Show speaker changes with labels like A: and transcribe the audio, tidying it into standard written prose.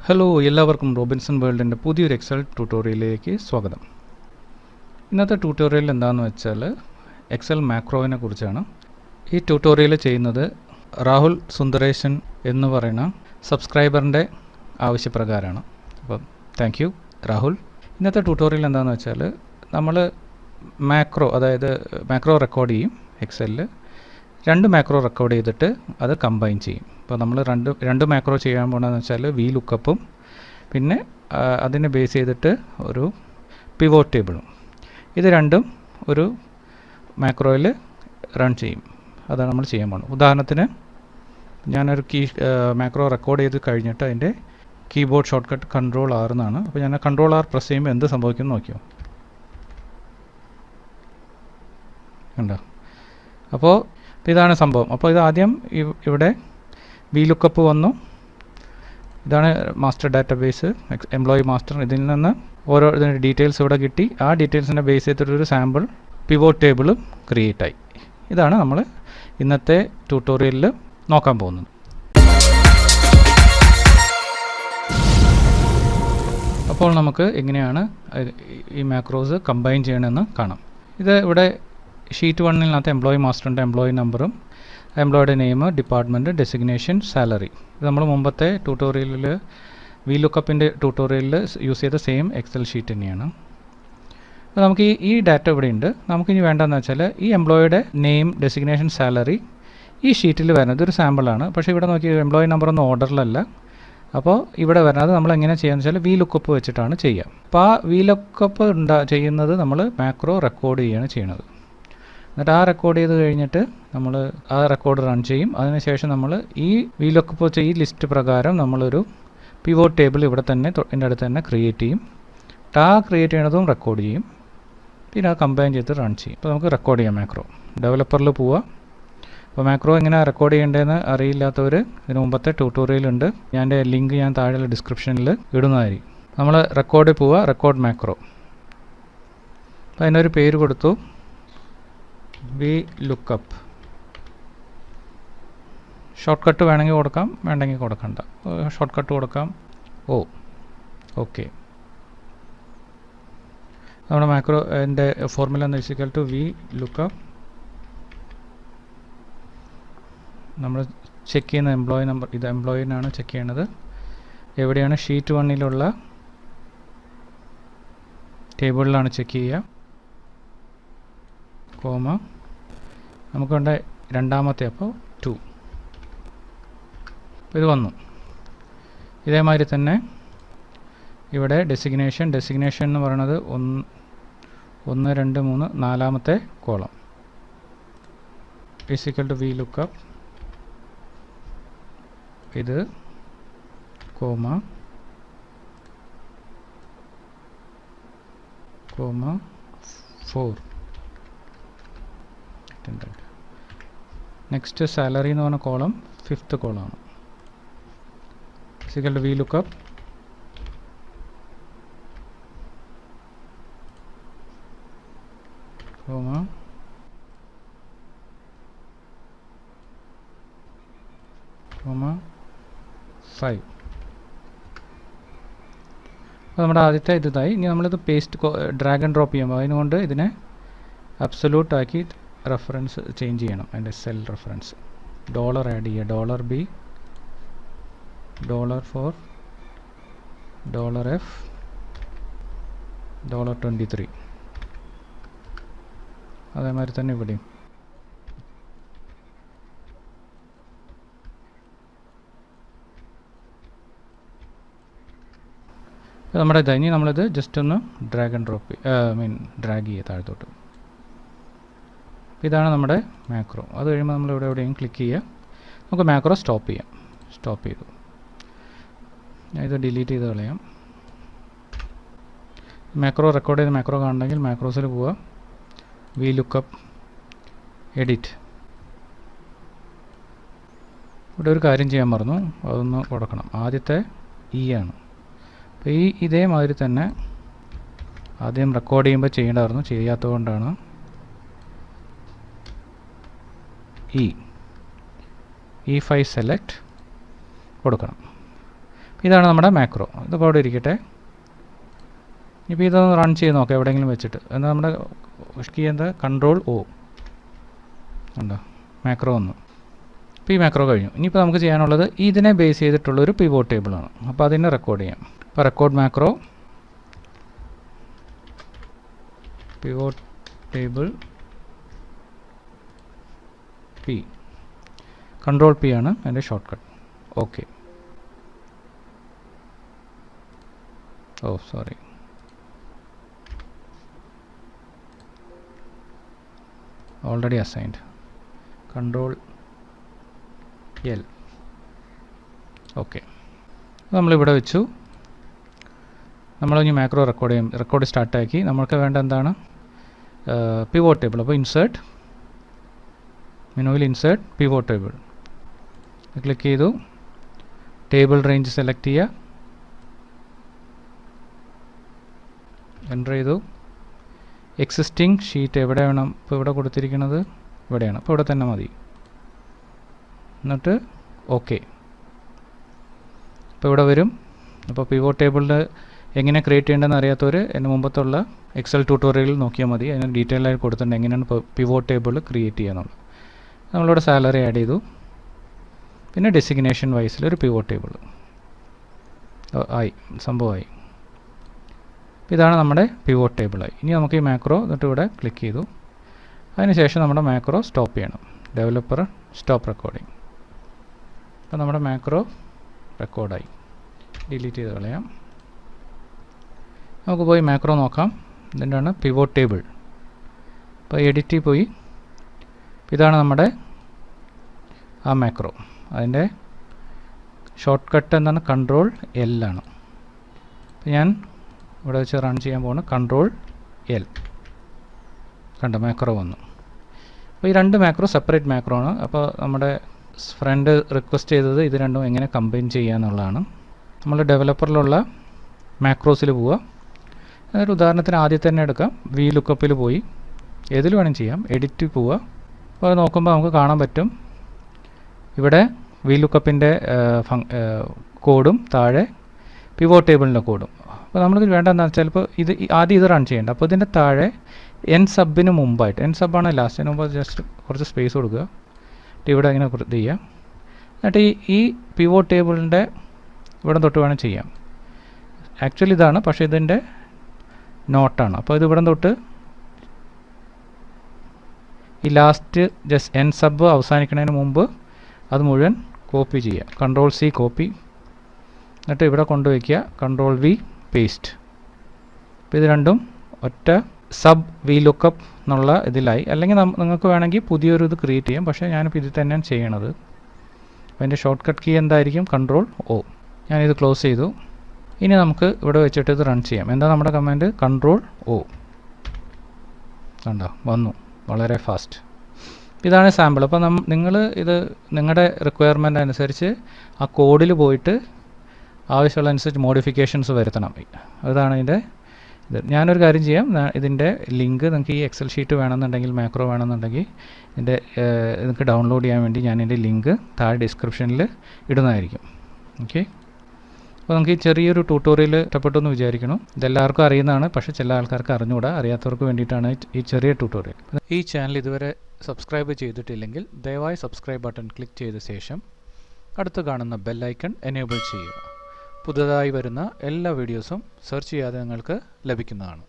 A: Hello, എല്ലാവർക്കും Robinson വേൾഡിൻ്റെ പുതിയൊരു Excel ട്യൂട്ടോറിയലിലേക്ക് സ്വാഗതം. ഇന്നത്തെ ട്യൂട്ടോറിയൽ എന്താണെന്ന് വെച്ചാൽ എക്സൽ മാക്രോവിനെ കുറിച്ചാണ്. ഈ ട്യൂട്ടോറിയൽ ചെയ്യുന്നത് രാഹുൽ സുന്ദരേശൻ എന്ന് പറയുന്ന സബ്സ്ക്രൈബറിൻ്റെ ആവശ്യപ്രകാരമാണ്. അപ്പം താങ്ക് യു രാഹുൽ. ഇന്നത്തെ ട്യൂട്ടോറിയൽ എന്താണെന്ന് വെച്ചാൽ നമ്മൾ മാക്രോ റെക്കോർഡ് ചെയ്യും. എക്സലിൽ രണ്ട് മാക്രോ റെക്കോർഡ് ചെയ്തിട്ട് അത് കമ്പൈൻ ചെയ്യും. അപ്പോൾ നമ്മൾ രണ്ട് മാക്രോ ചെയ്യാൻ പോകണമെന്ന് വെച്ചാൽ വി ലുക്കപ്പും പിന്നെ അതിനെ ബേസ് ചെയ്തിട്ട് ഒരു പിവോട്ട് ടേബിളും. ഇത് രണ്ടും ഒരു മാക്രോയിൽ റൺ ചെയ്യും. അതാണ് നമ്മൾ ചെയ്യാൻ പോകുന്നത്. ഉദാഹരണത്തിന് ഞാനൊരു മാക്രോ റെക്കോർഡ് ചെയ്ത് കഴിഞ്ഞിട്ട് അതിൻ്റെ കീബോർഡ് ഷോർട്ട് കട്ട് Ctrl+R എന്നാണ്. അപ്പോൾ ഞാൻ Ctrl+R പ്രസ് ചെയ്യുമ്പോൾ എന്ത് സംഭവിക്കും നോക്കിയോ, ഉണ്ടോ? അപ്പോൾ ഇതാണ് സംഭവം. അപ്പോൾ ഇത് ആദ്യം ഇവിടെ വി ലുക്കപ്പ് വന്നു. ഇതാണ് മാസ്റ്റർ ഡാറ്റാബേസ്, എംപ്ലോയി മാസ്റ്റർ. ഇതിൽ നിന്ന് ഓരോ ഇതിൻ്റെ ഡീറ്റെയിൽസ് ഇവിടെ കിട്ടി. ആ ഡീറ്റെയിൽസിനെ ബേസ് ചെയ്തിട്ടൊരു സാമ്പിൾ പിവോട്ട് ടേബിളും ക്രിയേറ്റ് ആയി. ഇതാണ് നമ്മൾ ഇന്നത്തെ ട്യൂട്ടോറിയലിൽ നോക്കാൻ പോകുന്നത്. അപ്പോൾ നമുക്ക് എങ്ങനെയാണ് ഈ മാക്രോസ് കമ്പൈൻ ചെയ്യണമെന്ന് കാണാം. ഇത് ഇവിടെ ഷീറ്റ് 1-നകത്ത് എംപ്ലോയി മാസ്റ്ററിൻ്റെ എംപ്ലോയി നമ്പറും എംപ്ലോയിയുടെ നെയിം, ഡിപ്പാർട്ട്മെൻറ്റ്, ഡെസിഗ്നേഷൻ, സാലറി. ഇത് നമ്മൾ മുമ്പത്തെ ട്യൂട്ടോറിയലിൽ വി ലുക്കപ്പിൻ്റെ ട്യൂട്ടോറിയലിൽ യൂസ് ചെയ്ത സെയിം എക്സൽ ഷീറ്റ് തന്നെയാണ്. അപ്പോൾ നമുക്ക് ഈ ഡാറ്റ ഇവിടെ ഉണ്ട്. നമുക്കിനി വേണ്ടതെന്ന് വെച്ചാൽ ഈ എംപ്ലോയിയുടെ നെയിം, ഡെസിഗ്നേഷൻ, സാലറി ഈ ഷീറ്റിൽ വരുന്നത് ഒരു സാമ്പിളാണ്. പക്ഷേ ഇവിടെ നോക്കി എംപ്ലോയി നമ്പറൊന്നും ഓർഡറിലല്ല. അപ്പോൾ ഇവിടെ വരുന്നത് നമ്മൾ എങ്ങനെ ചെയ്യാന്ന് വെച്ചാൽ വി ലുക്കപ്പ് വെച്ചിട്ടാണ് ചെയ്യുക. അപ്പോൾ ആ വി ലുക്കപ്പ് ചെയ്യുന്നത് നമ്മൾ മാക്രോ റെക്കോർഡ് ചെയ്യുകയാണ് ചെയ്യുന്നത്. എന്നിട്ട് ആ റെക്കോർഡ് ചെയ്ത് കഴിഞ്ഞിട്ട് നമ്മൾ ആ റെക്കോർഡ് റൺ ചെയ്യും. അതിനുശേഷം നമ്മൾ ഈ വി ലുക്കപ്പ് വെച്ച ഈ ലിസ്റ്റ് പ്രകാരം നമ്മളൊരു പിവോട്ട് ടേബിൾ ഇവിടെ തന്നെ എൻ്റെ അടുത്ത് തന്നെ ക്രിയേറ്റ് ചെയ്യും. ആ ക്രിയേറ്റ് ചെയ്യണതും റെക്കോർഡ് ചെയ്യും. പിന്നെ അത് കമ്പൈൻ ചെയ്ത് റൺ ചെയ്യും. അപ്പോൾ നമുക്ക് റെക്കോർഡ് ചെയ്യാം. മാക്രോ ഡെവലപ്പറിൽ പോവുക. അപ്പോൾ മാക്രോ എങ്ങനെ റെക്കോർഡ് ചെയ്യേണ്ടതെന്ന് അറിയില്ലാത്തവർ ഇതിന് മുമ്പത്തെ ട്യൂട്ടോറിയൽ ഉണ്ട്. ഞാൻ ലിങ്ക് താഴെയുള്ള ഡിസ്ക്രിപ്ഷനിൽ ഇടുന്നതായിരിക്കും. നമ്മൾ റെക്കോർഡിൽ പോവുക, റെക്കോർഡ് മാക്രോ. അപ്പോൾ അതിനൊരു പേര് കൊടുത്തു, വി ലുക്കപ്പ്. ഷോർട്ട് കട്ട് വേണമെങ്കിൽ കൊടുക്കാം, വേണ്ടെങ്കിൽ കൊടുക്കണ്ട. ഷോർട്ട് കട്ട് കൊടുക്കാം. ഓക്കെ. നമ്മുടെ മാക്രോ എൻ്റെ ഫോർമുല എന്ന് വെച്ചാൽ ടു വി ലുക്കപ്പ്. നമ്മൾ ചെക്ക് ചെയ്യുന്ന എംപ്ലോയി നമ്പർ, ഇത് എംപ്ലോയിനാണ് ചെക്ക് ചെയ്യണത്. എവിടെയാണ്? ഷീറ്റ് 1-ലുള്ള ടേബിളിലാണ് ചെക്ക് ചെയ്യുക. കോമ നമുക്ക് വേണ്ട രണ്ടാമത്തെ, അപ്പോൾ 2. അപ്പോൾ ഇത് വന്നു. ഇതേമാതിരി തന്നെ ഇവിടെ ഡെസിഗ്നേഷൻ എന്ന് പറയുന്നത് 1 2 3 നാലാമത്തെ column equal to V lookup. ഇത് കോമ 4. നെക്സ്റ്റ് സാലറി എന്ന് പറഞ്ഞ കോളം 5th കോളമാണ്. Equal to V lookup comma 5. അപ്പോൾ നമ്മുടെ ആദ്യത്തെ ഇതായി. ഇനി നമ്മളിത് ഡ്രാഗ് ആൻഡ് ഡ്രോപ്പ് ചെയ്യുമ്പോൾ അതിനുകൊണ്ട് ഇതിനെ അബ്സൊല്യൂട്ട് ആക്കി റെഫറൻസ് ചേഞ്ച് ചെയ്യണം. അതിൻ്റെ സെൽ റെഫറൻസ് ഡോളർ ആഡ് ചെയ്യുക. $B, $4, $F, $23. അതേമാതിരി തന്നെ ഇവിടെയും. നമ്മുടെ ഇനി നമ്മളിത് ജസ്റ്റ് ഒന്ന് ഡ്രാഗ് ആൻഡ് ഡ്രോപ്പ് ഡ്രാഗ് ചെയ്യുക താഴത്തോട്ട്. ഇതാണ് നമ്മുടെ മാക്രോ. അത് കഴിയുമ്പോൾ നമ്മൾ ഇവിടെ എവിടെയും ക്ലിക്ക് ചെയ്യുക. നമുക്ക് മാക്രോ സ്റ്റോപ്പ് ചെയ്യാം. സ്റ്റോപ്പ് ചെയ്തു. ഞാൻ ഇത് ഡിലീറ്റ് ചെയ്ത് കളയാം. മാക്രോ റെക്കോർഡ് ചെയ്ത് മാക്രോ കാണണമെങ്കിൽ മാക്രോസിൽ പോവുക, വി ലുക്കപ്പ്, എഡിറ്റ്. ഇവിടെ ഒരു കാര്യം ചെയ്യാൻ മറന്നു, അതൊന്ന് കൊടുക്കണം. ആദ്യത്തെ ആണ്. അപ്പോൾ ഇതേമാതിരി തന്നെ ആദ്യം റെക്കോർഡ് ചെയ്യുമ്പോൾ ചെയ്യേണ്ടതായിരുന്നു, ചെയ്യാത്തത് കൊണ്ടാണ്. E5 സെലക്ട് കൊടുക്കണം. ഇതാണ് നമ്മുടെ മാക്രോ. ഇതിപ്പോൾ അവിടെ ഇരിക്കട്ടെ. ഇപ്പോൾ ഇതൊന്ന് റൺ ചെയ്ത് നോക്കാം എവിടെയെങ്കിലും വെച്ചിട്ട്. എന്നാൽ നമ്മുടെ കീ എന്താ Ctrl+O ഉണ്ടോ, മാക്രോ വന്നു. ഇപ്പോൾ ഈ മാക്രോ കഴിഞ്ഞു. ഇനിയിപ്പോൾ നമുക്ക് ചെയ്യാനുള്ളത് ഇതിനെ ബേസ് ചെയ്തിട്ടുള്ളൊരു പിവോട്ട് ടേബിളാണ്. അപ്പോൾ അതിനെ റെക്കോർഡ് ചെയ്യാം. അപ്പോൾ record macro pivot table P, Ctrl+P ആണ് അതിൻ്റെ short cut. Okay. Sorry, already assigned. Ctrl+L. Okay, നമ്മളിവിടെ വെച്ചു. നമ്മളിനി മാക്രോ റെക്കോർഡ് സ്റ്റാർട്ടാക്കി. നമ്മൾക്ക് വേണ്ട എന്താണ്, പിവോട്ട് ടേബിൾ. അപ്പോൾ ഇൻസേർട്ട്, മെനുവിൽ ഇൻസേർട്ട് പിവോട്ട് ടേബിൾ ക്ലിക്ക് ചെയ്തു. ടേബിൾ റേഞ്ച് സെലക്ട് ചെയ്യുക, എൻ്റർ ചെയ്തു. എക്സിസ്റ്റിംഗ് ഷീറ്റ് എവിടെ വേണം, ഇപ്പോൾ ഇവിടെ കൊടുത്തിരിക്കുന്നത് ഇവിടെയാണ്. അപ്പോൾ ഇവിടെ തന്നെ മതി. എന്നിട്ട് ഓക്കെ. ഇപ്പോൾ ഇവിടെ വരും. അപ്പോൾ പിവോട്ട് ടേബിളിൽ എങ്ങനെ ക്രിയേറ്റ് ചെയ്യേണ്ടതെന്ന് അറിയാത്തവർ എൻ്റെ മുമ്പത്തുള്ള എക്സൽ ട്യൂട്ടോറിയലിൽ നോക്കിയാൽ മതി. അതിന് ഡീറ്റെയിൽ ആയി കൊടുത്തിട്ടുണ്ട് എങ്ങനെയാണ് പിവോട്ട് ടേബിൾ ക്രിയേറ്റ് ചെയ്യാന്നുള്ളത്. നമ്മളിവിടെ സാലറി ആഡ് ചെയ്തു. പിന്നെ ഡെസിഗ്നേഷൻ വൈസിലൊരു പിവോട്ട് ടേബിൾ ആയി, സംഭവമായി. ഇതാണ് നമ്മുടെ പിവോട്ട് ടേബിളായി. ഇനി നമുക്ക് ഈ മാക്രോ എന്നിട്ട് ഇവിടെ ക്ലിക്ക് ചെയ്തു. അതിനുശേഷം നമ്മുടെ മാക്രോ സ്റ്റോപ്പ് ചെയ്യണം. Developer stop recording. അപ്പോൾ നമ്മുടെ മാക്രോ റെക്കോർഡായി. ഡിലീറ്റ് ചെയ്ത് കളയാം. നമുക്ക് പോയി മാക്രോ നോക്കാം. ഇതിൻ്റെയാണ് പിവോട്ട് ടേബിൾ. അപ്പോൾ എഡിറ്റിൽ പോയി. ഇതാണ് നമ്മുടെ ആ മാക്രോ. അതിൻ്റെ ഷോർട്ട് കട്ട് എന്താണ്, Ctrl+L ആണ്. അപ്പോൾ ഞാൻ ഇവിടെ വെച്ച് റൺ ചെയ്യാൻ പോകുന്നത് Ctrl+L. കണ്ട മാക്രോ വന്നു. അപ്പോൾ ഈ രണ്ട് മാക്രോ സെപ്പറേറ്റ് മാക്രോ ആണ്. അപ്പോൾ നമ്മുടെ ഫ്രണ്ട് റിക്വസ്റ്റ് ചെയ്തത് ഇത് രണ്ടും എങ്ങനെ കമ്പൈൻ ചെയ്യുക എന്നുള്ളതാണ്. നമ്മൾ ഡെവലപ്പറിലുള്ള മാക്രോസിൽ പോവുക. അതൊരു ഉദാഹരണത്തിന് ആദ്യത്തെ തന്നെ എടുക്കാം. VLOOKUPൽ പോയി, ഏതിൽ വേണം ചെയ്യാം. എഡിറ്റിൽ പോവുക. അപ്പോൾ അത് നോക്കുമ്പോൾ നമുക്ക് കാണാൻ പറ്റും ഇവിടെ VLOOKUPൻ്റെ കോഡും താഴെ പിവോട്ട് ടേബിളിൻ്റെ കോഡും. അപ്പോൾ നമ്മളിത് വേണ്ടതെന്ന് വെച്ചാൽ ഇപ്പോൾ ആദ്യം ഇത് റൺ ചെയ്യേണ്ട. അപ്പോൾ ഇതിൻ്റെ താഴെ n-sub മുമ്പായിട്ട്, n-sub ആണ് ലാസ്റ്റ്, അതിന് മുമ്പ് ജസ്റ്റ് കുറച്ച് സ്പേസ് കൊടുക്കുക. ഇവിടെ ഇങ്ങനെ ഇത് ചെയ്യാം. എന്നിട്ട് ഈ പിവോട്ട് ടേബിളിൻ്റെ ഇവിടെ തൊട്ട് വേണം ചെയ്യാം. ആക്ച്വലി ഇതാണ്, പക്ഷേ ഇതിൻ്റെ നോട്ടാണ്. അപ്പോൾ ഇത് ഇവിടെ തൊട്ട് ഈ ലാസ്റ്റ് ജസ്റ്റ് n-sub അവസാനിക്കുന്നതിന് മുമ്പ് അത് മുഴുവൻ കോപ്പി ചെയ്യുക. Ctrl+C കോപ്പി, എന്നിട്ട് ഇവിടെ കൊണ്ടുവയ്ക്കുക. Ctrl+V paste. അപ്പോൾ ഇത് രണ്ടും ഒറ്റ സബ് VLOOKUP എന്നുള്ള ഇതിലായി. അല്ലെങ്കിൽ നിങ്ങൾക്ക് വേണമെങ്കിൽ പുതിയൊരു ഇത് ക്രിയേറ്റ് ചെയ്യാം. പക്ഷേ ഞാനിപ്പോൾ ഇതിൽ തന്നെയാണ് ചെയ്യണത്. അപ്പോൾ അതിൻ്റെ ഷോർട്ട് കട്ട് കീ എന്തായിരിക്കും, Ctrl+O. ഞാനിത് ക്ലോസ് ചെയ്തു. ഇനി നമുക്ക് ഇവിടെ വെച്ചിട്ട് ഇത് റൺ ചെയ്യാം. എന്താ നമ്മുടെ കമാൻഡ്, Ctrl+O. കണ്ടോ, വന്നു വളരെ ഫാസ്റ്റ്. ഇതാണ് സാമ്പിൾ. അപ്പോൾ നിങ്ങൾ ഇത് നിങ്ങളുടെ റിക്വയർമെൻ്റ് അനുസരിച്ച് ആ കോഡിൽ പോയിട്ട് ആവശ്യമുള്ള അനുസരിച്ച് മോഡിഫിക്കേഷൻസ് വരുത്തണം. അതാണ് ഇതിൻ്റെ ഇത്. ഞാനൊരു കാര്യം ചെയ്യാം, ഇതിൻ്റെ ലിങ്ക് നിങ്ങൾക്ക് ഈ എക്സൽ ഷീറ്റ് വേണമെന്നുണ്ടെങ്കിൽ, മാക്രോ വേണമെന്നുണ്ടെങ്കിൽ ഇതിൻ്റെ നിങ്ങൾക്ക് ഡൗൺലോഡ് ചെയ്യാൻ വേണ്ടി ഞാൻ ഇതിൻ്റെ ലിങ്ക് താഴെ ഡിസ്ക്രിപ്ഷനിൽ ഇടുന്നതായിരിക്കും. ഓക്കെ. അപ്പോൾ നമുക്ക് ഈ ചെറിയൊരു ട്യൂട്ടോറിയൽ ഇഷ്ടപ്പെട്ടു എന്ന് വിചാരിക്കണം. ഇതെല്ലാവർക്കും അറിയുന്നതാണ്, പക്ഷേ ചില ആൾക്കാർക്ക് അറിഞ്ഞുകൂടാ. അറിയാത്തവർക്ക് വേണ്ടിയിട്ടാണ് ഈ ചെറിയ ട്യൂട്ടോറിയൽ. ഈ ചാനൽ ഇതുവരെ സബ്സ്ക്രൈബ് ചെയ്തിട്ടില്ലെങ്കിൽ ദയവായി സബ്സ്ക്രൈബ് ബട്ടൺ ക്ലിക്ക് ചെയ്ത ശേഷം അടുത്ത് കാണുന്ന ബെൽ ഐക്കൺ എനേബിൾ ചെയ്യുക. പുതുതായി വരുന്ന എല്ലാ വീഡിയോസും സെർച്ച് ചെയ്യാതെ നിങ്ങൾക്ക് ലഭിക്കുന്നതാണ്.